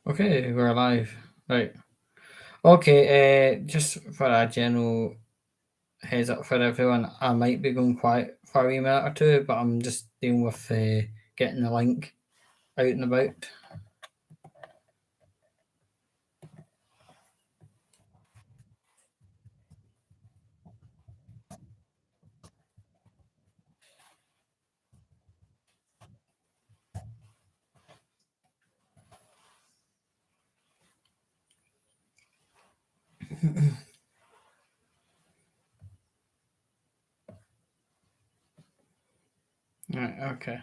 Okay, we're live. Right. Okay, just for a general heads up for everyone, I might be going quiet for a wee minute or two, but I'm just dealing with getting the link out and about. Right, okay.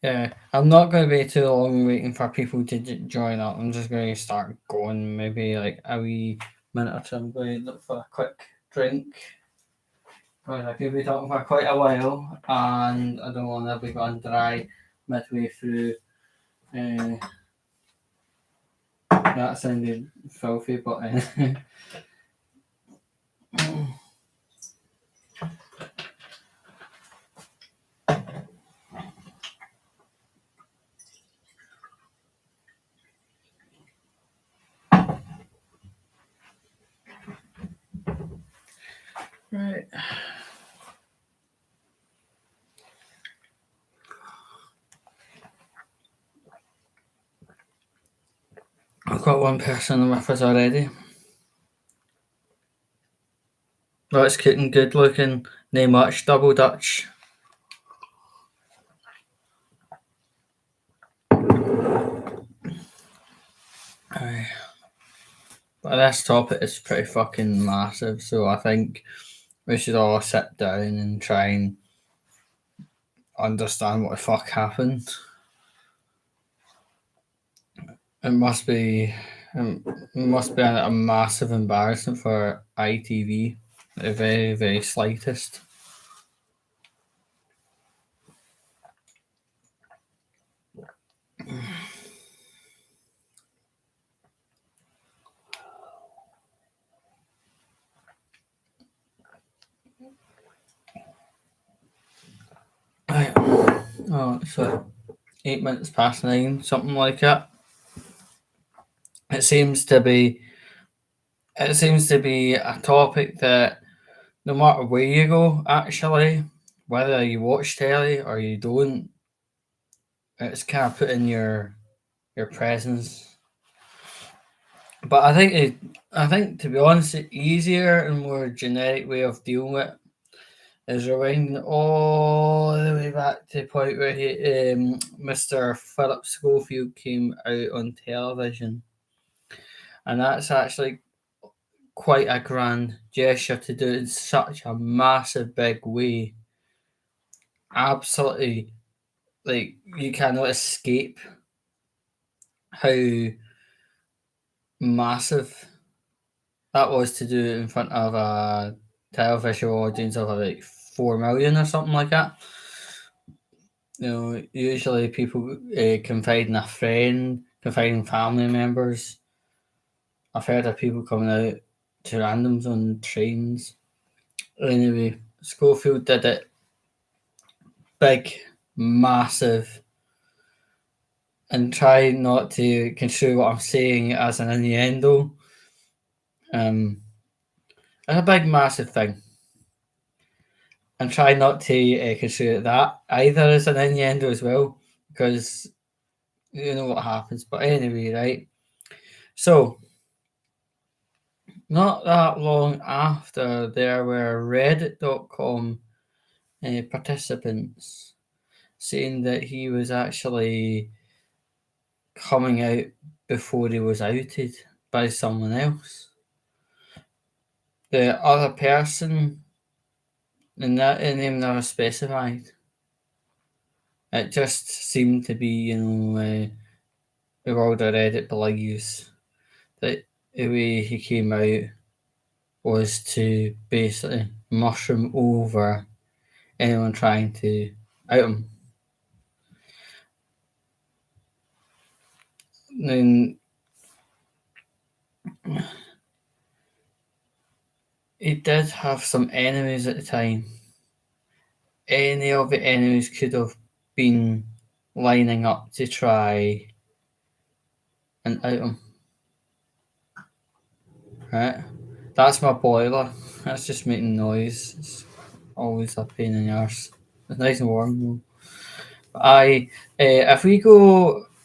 Yeah, I'm not going to be too long waiting for people to join up. I'm just going to start going, maybe like a wee minute or two. I'm going to look for a quick drink. Because I could be talking for quite a while, and I don't want to be going dry midway through. Uh, that sounded filthy, but right. I've got one person with us already. That's cooking, good looking, no much, double Dutch. Aye. But this topic is pretty fucking massive, so I think we should all sit down and try and understand what the fuck happened. It must be, a massive embarrassment for ITV, the very, very slightest. Right. Oh, so 8 minutes past 9, something like that. It seems to be. It seems to be a topic that no matter where you go, actually, whether you watch telly or you don't, it's kind of put in your presence. But I think to be honest, the easier and more generic way of dealing with it is rewinding all the way back to the point where Mr. Philip Schofield came out on television, and that's actually quite a grand gesture to do in such a massive big way. Absolutely, like you cannot escape how massive that was to do in front of a television audience of like 4 million or something like that. You know, usually people confide in a friend, confide in family members. I've heard of people coming out to randoms on trains. Anyway, Schofield did it big, massive, and try not to construe what I'm saying as an innuendo. It's a big, massive thing. And try not to construe that either as an innuendo as well, because you know what happens. But anyway, right? So, not that long after, there were Reddit.com participants saying that he was actually coming out before he was outed by someone else. The other person, and that name never specified. It just seemed to be, the world of Reddit believes that the way he came out was to basically mushroom over anyone trying to out him. And he did have some enemies at the time. Any of the enemies could have been lining up to try and out 'em, right? That's my boiler. That's just making noise. It's always a pain in the arse. It's nice and warm though.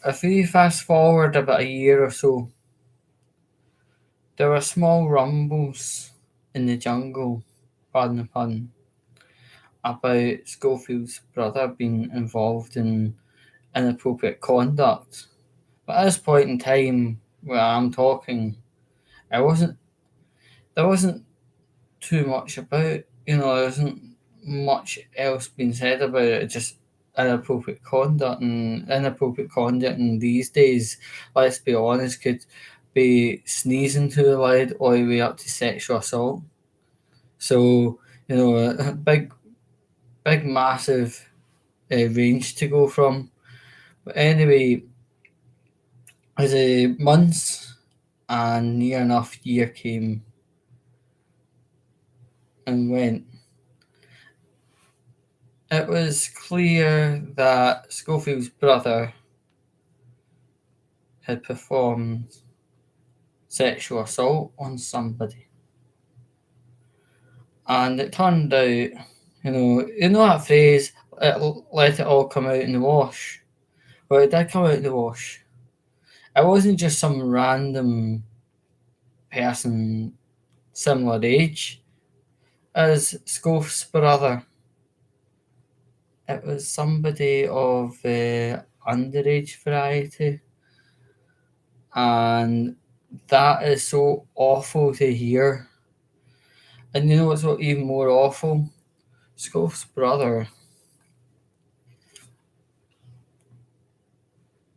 If we fast forward about a year or so, there were small rumbles in the jungle, pardon the pun, about Schofield's brother being involved in inappropriate conduct. But at this point in time where I'm talking, I wasn't there wasn't too much about, there wasn't much else being said about it. It's just inappropriate conduct in these days, let's be honest, could be sneezing too loud all the way up to sexual assault. So, a big massive range to go from. But anyway, as the months and near enough year came and went, it was clear that Schofield's brother had performed sexual assault on somebody. And it turned out, that phrase, let it all come out in the wash. Well, it did come out in the wash. It wasn't just some random person similar age as Scoff's brother. It was somebody of underage variety. And that is so awful to hear. And you know what's even more awful? Scoff's brother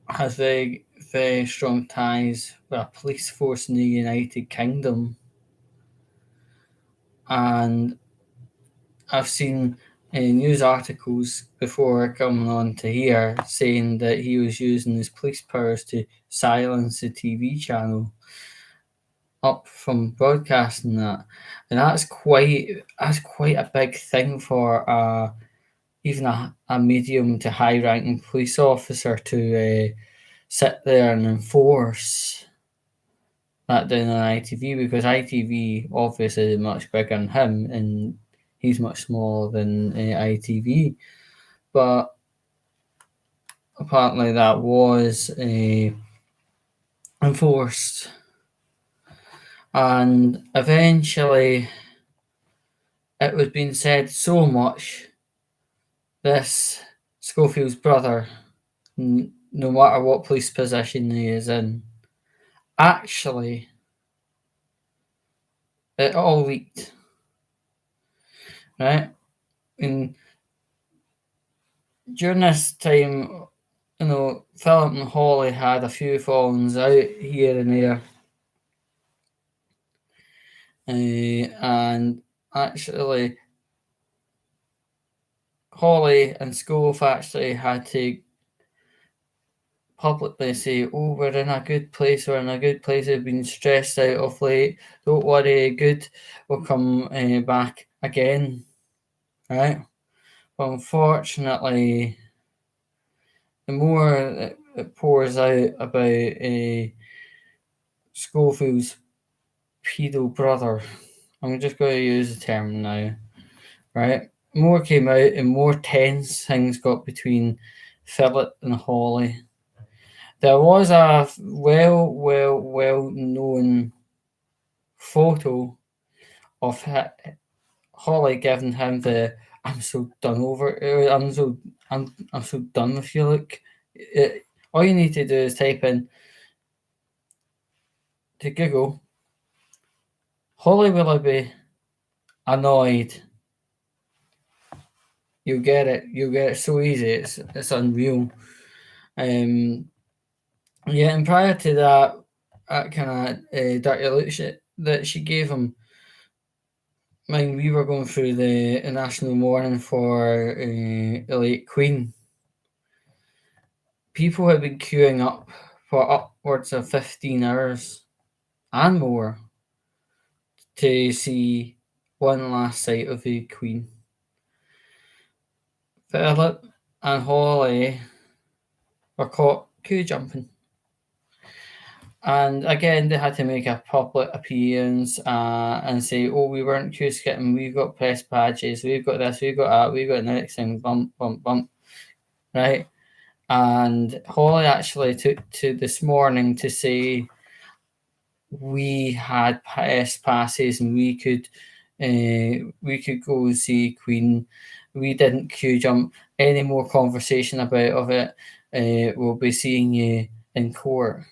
has very, very strong ties with a police force in the United Kingdom. And I've seen news articles before coming on to here saying that he was using his police powers to silence the TV channel up from broadcasting that, and that's quite a big thing for even a medium to high ranking police officer to sit there and enforce that down on ITV, because ITV obviously is much bigger than him and he's much smaller than ITV, but apparently that was enforced, and eventually it was being said so much, this Schofield's brother, no matter what police position he is in, actually, it all leaked, right? And during this time, Phillip and Holly had a few fallings out here and there. And actually, Holly and Scove actually had to publicly say, "Oh, we're in a good place. We're in a good place. We've been stressed out of late. Don't worry, good. We'll come back again." Right? But unfortunately, the more it pours out about Schofield's pedo brother, I'm just going to use the term now, right? More came out and more tense things got between Phillip and Holly. There was a well known photo of Holly giving him the "I'm so done over. I'm so done with you" look. All you need to do is type in to Google Holly Willoughby annoyed. You'll get it. You'll get it so easy. It's unreal. Yeah, and prior to that kind of dirty look shit that she gave him, when we were going through the national mourning for the late Queen, people had been queuing up for upwards of 15 hours and more to see one last sight of the Queen. Phillip and Holly were caught queue jumping. And again, they had to make a public appearance and say, "Oh, we weren't queue skipping. We've got press badges. We've got this. We've got that. We've got the next thing. Bump, bump, bump." Right? And Holly actually took to this morning to say we had press passes and we could go see Queen. We didn't queue jump. Any more conversation of it, we'll be seeing you in court.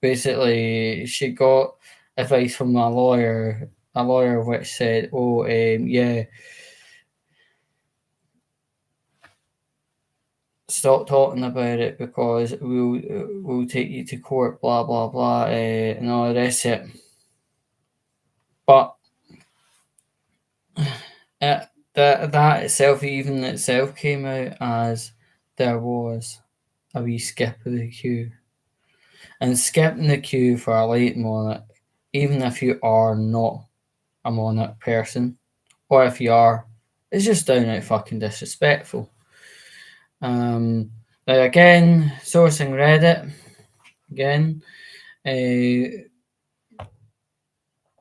Basically, she got advice from a lawyer which said, "Oh, yeah, stop talking about it because we'll take you to court, blah blah blah, and all the rest of it." But that itself, even itself, came out as there was a wee skip of the queue, and skipping the queue for a late monarch, even if you are not a monarch person, or if you are, it's just downright fucking disrespectful. Now again, sourcing Reddit again.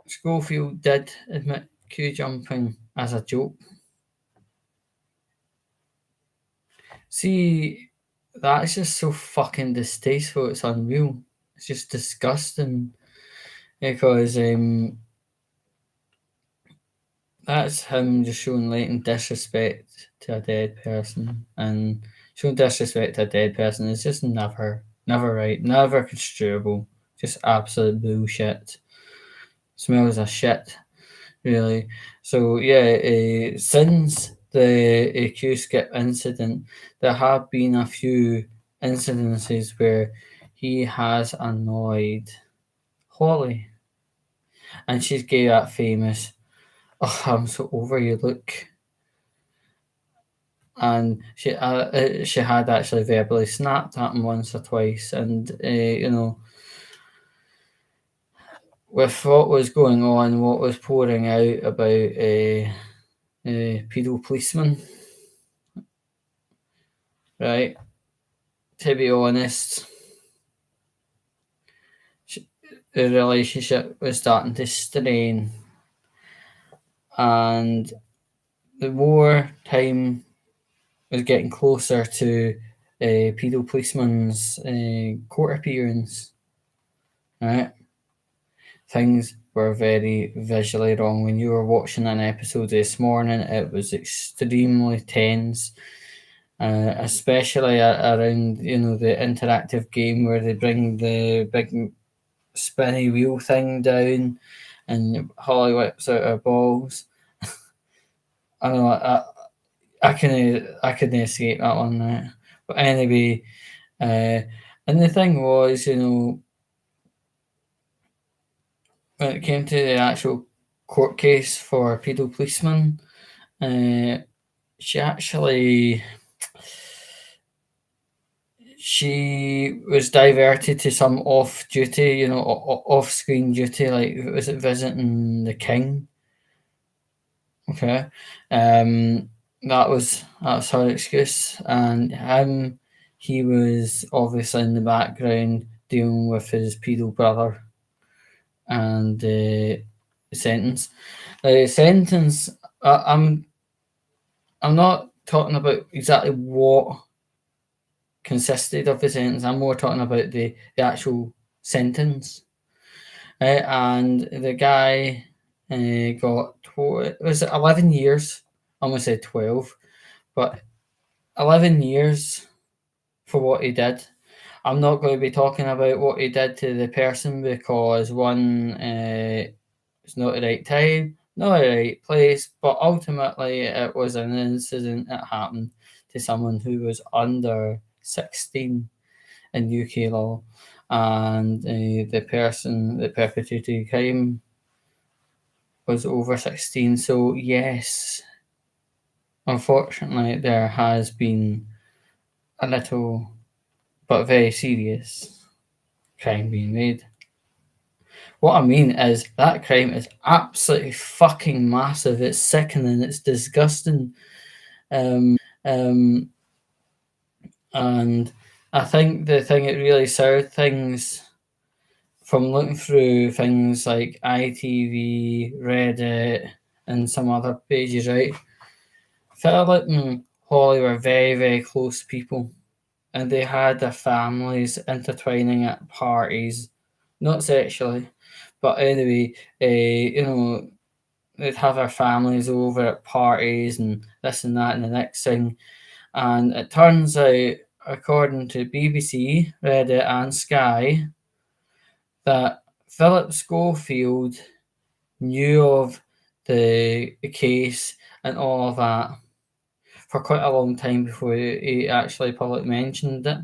Schofield did admit queue jumping as a joke. See, that's just so fucking distasteful. It's unreal. It's just disgusting because that's him just showing latent disrespect to a dead person, and showing disrespect to a dead person is just never right, never construable. Just absolute bullshit. Smells of shit, really. So yeah, since the Q skip incident, there have been a few incidences where he has annoyed Holly, and she's gave that famous "Oh, I'm so over you" look, and she had actually verbally snapped at him once or twice, and with what was going on, what was pouring out about pedo policeman, right? To be honest, the relationship was starting to strain, and the more time was getting closer to pedo policeman's court appearance, right? Things were very visually wrong. When you were watching an episode this morning, it was extremely tense, especially around the interactive game where they bring the big spinny wheel thing down, and Holly whips out her balls. I know I couldn't escape that one night. But anyway, and the thing was, when it came to the actual court case for pedo policeman, uh, she actually she was diverted to some off duty, off screen duty, like was it visiting the king? Okay, that's her excuse, and he was obviously in the background dealing with his pedo brother and sentence. The sentence, I'm not talking about exactly what consisted of the sentence. I'm more talking about the actual sentence. And the guy got was it 11 years? I almost said 12, but 11 years for what he did. I'm not going to be talking about what he did to the person because one, it's not the right time, not the right place, but ultimately it was an incident that happened to someone who was under 16 in UK law, and the person that perpetrated the crime was over 16. So, yes, unfortunately, there has been a little but very serious crime being made. What I mean is that crime is absolutely fucking massive. It's sickening. It's disgusting. Um, and I think the thing that really soured things from looking through things like ITV, Reddit, and some other pages, right? Philip and Holly were very, very close people, and they had their families intertwining at parties, not sexually, but anyway, they'd have their families over at parties and this and that and the next thing. And it turns out, according to BBC, Reddit, and Sky, that Philip Schofield knew of the case and all of that for quite a long time before he actually publicly mentioned it.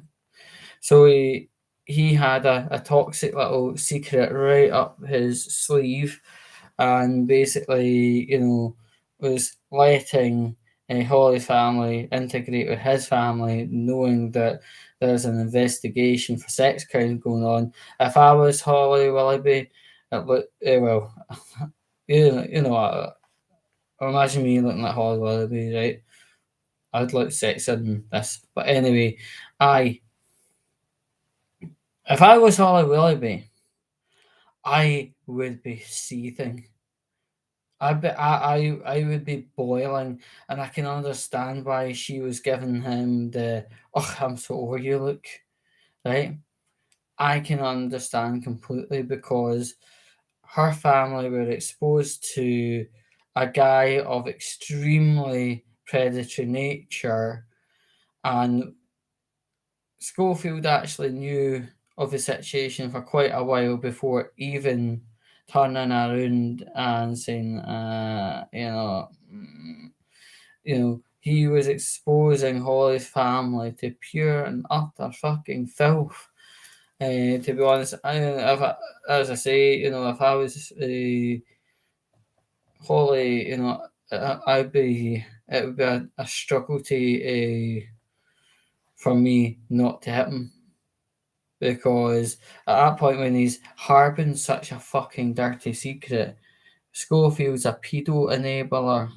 So he had a toxic little secret right up his sleeve, and basically, was letting Holly's family integrate with his family, knowing that there's an investigation for sex crimes going on. If I was Holly Willoughby, it look well, imagine me looking at Holly Willoughby, right? I'd look sexier than this, but anyway, I if I was Holly Willoughby, I would be seething. I would be boiling, and I can understand why she was giving him the "oh, I'm so over you" look, right? I can understand completely because her family were exposed to a guy of extremely predatory nature, and Schofield actually knew of the situation for quite a while before even turning around and saying, he was exposing Holly's family to pure and utter fucking filth. To be honest, as I say, if I was Holly, I'd be, it would be a struggle to, for me not to hit him. Because at that point, when he's harbouring such a fucking dirty secret, Schofield's a pedo enabler.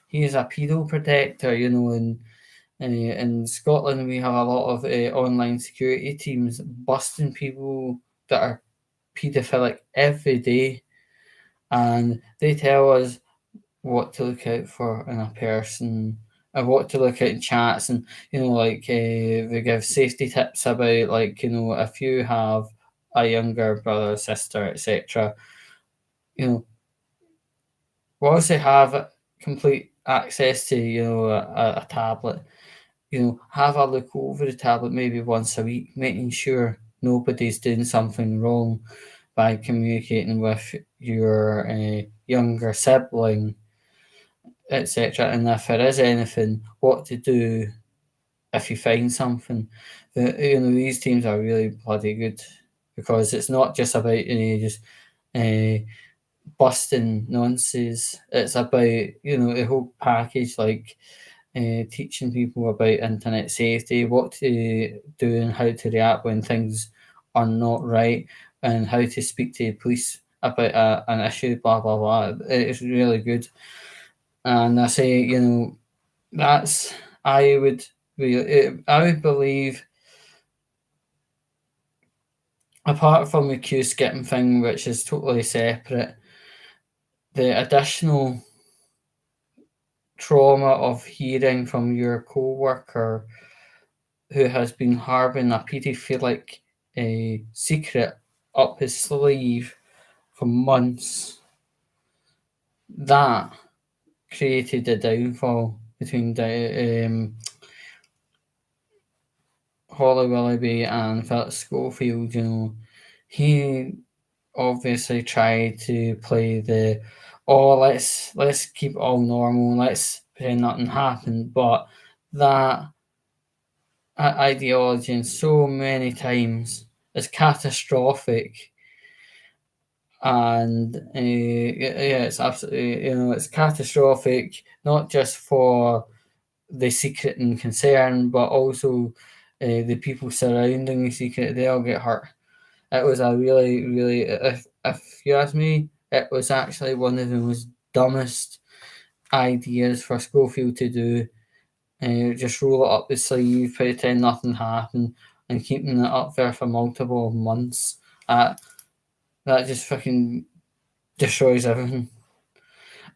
He is a pedo protector, and in Scotland we have a lot of online security teams busting people that are paedophilic every day, and they tell us what to look out for in a person, and what to look at in chats, and they give safety tips about, like, if you have a younger brother, sister, etc. Once they have complete access to a tablet, have a look over the tablet maybe once a week, making sure nobody's doing something wrong by communicating with your younger sibling, etc. And if there is anything, what to do if you find something. These teams are really bloody good, because it's not just about just uh, busting nonsense. It's about the whole package, like teaching people about internet safety, what to do and how to react when things are not right, and how to speak to the police about an issue. Blah blah blah. It's really good, and I say that's I would believe, apart from the queue skipping thing, which is totally separate, the additional trauma of hearing from your co-worker who has been harbouring a paedophilic secret up his sleeve for months, that created a downfall between Holly Willoughby and Philip Schofield. He obviously tried to play the let's keep it all normal, let's pretend nothing happened, but that ideology in so many times is catastrophic. And yeah, it's absolutely, it's catastrophic, not just for the secret and concern, but also the people surrounding the secret. They all get hurt. It was a really, really, if you ask me, it was actually one of the most dumbest ideas for Schofield to do. Just roll it up the sleeve, pretend nothing happened, and keeping it up there for multiple months. That just fucking destroys everything.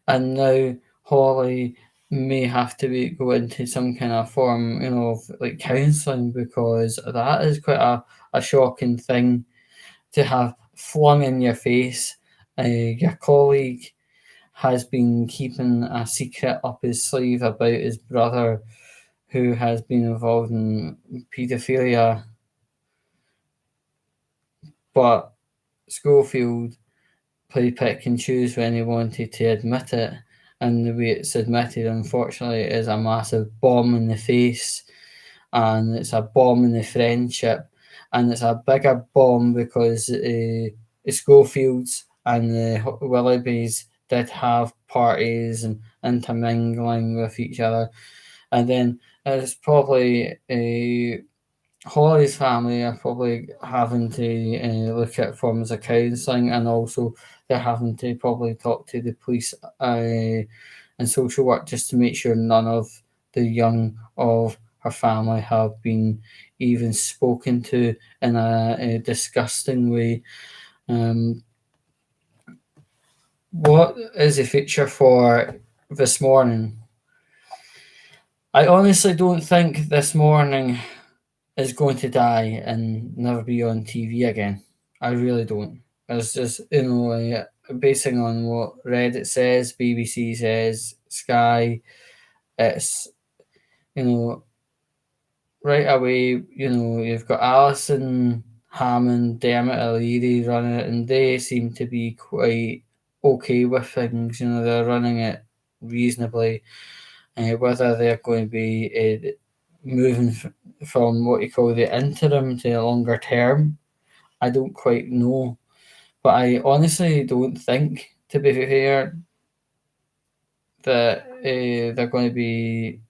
And now Holly may have to go into some kind of form, of like counselling, because that is quite a shocking thing to have flung in your face. Your colleague has been keeping a secret up his sleeve about his brother who has been involved in paedophilia, but Schofield played pick and choose when he wanted to admit it, and the way it's admitted, unfortunately, is a massive bomb in the face, and it's a bomb in the friendship, and it's a bigger bomb because Schofields and the Willoughbys did have parties and intermingling with each other, and then it's probably Holly's family are probably having to look at forms of counselling, and also they're having to probably talk to the police and social work just to make sure none of the young of her family have been even spoken to in a disgusting way. Um, what is the future for this morning? I honestly don't think this morning is going to die and never be on TV again. I really don't. It's just, basing on what Reddit says, BBC says, Sky, it's, you know, right away, you've got Alison Hammond, Dermot O'Leary running it, and they seem to be quite okay with things. They're running it reasonably. Whether they're going to be moving from what you call the interim to a longer term, I don't quite know. But I honestly don't think, to be fair, that they're going to be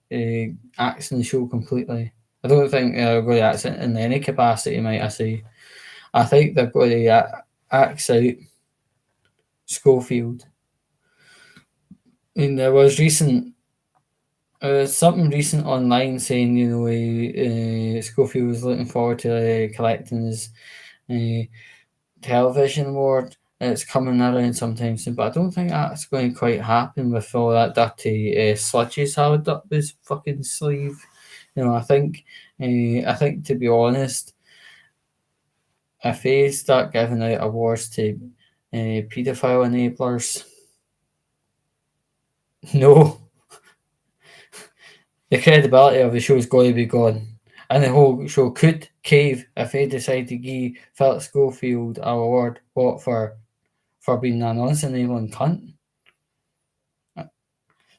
axing the show completely. I don't think they're going to axe it in any capacity, might I say. I think they're going to axe out Schofield. I mean, there was something recent online saying, Schofield was looking forward to collecting his uh, television award. It's coming around sometime soon, but I don't think that's going to quite happen with all that dirty sludge he's had up his fucking sleeve. I think to be honest, if they start giving out awards to paedophile enablers, no, the credibility of the show is going to be gone. And the whole show could cave if they decide to give Philip Schofield an award, what, for being a nonce enabling cunt.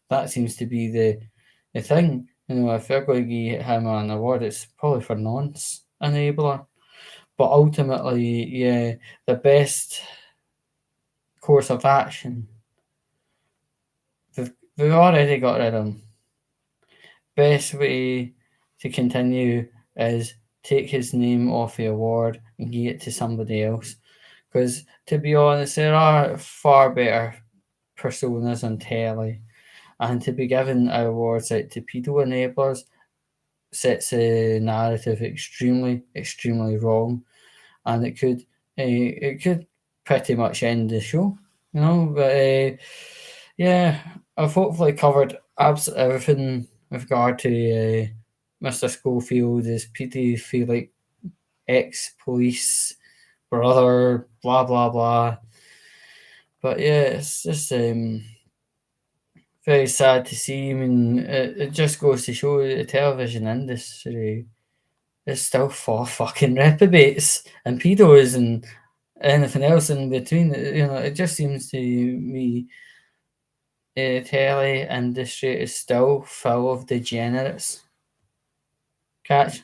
That seems to be the thing. If they're going to give him an award, it's probably for nonce enabler. But ultimately, yeah, the best course of action, we've already got rid of him. Best way to continue is take his name off the award and give it to somebody else. Because to be honest, there are far better personas on telly, and to be given awards out to pedo enablers sets a narrative extremely, extremely wrong, and it could pretty much end the show, But yeah, I've hopefully covered absolutely everything with regard to Mr. Schofield, his paedophilic ex-police brother, blah blah blah. But yeah, it's just very sad to see. I mean, it just goes to show the television industry is still for fucking reprobates and pedos and anything else in between. It just seems to me the telly industry is still full of degenerates. Catch?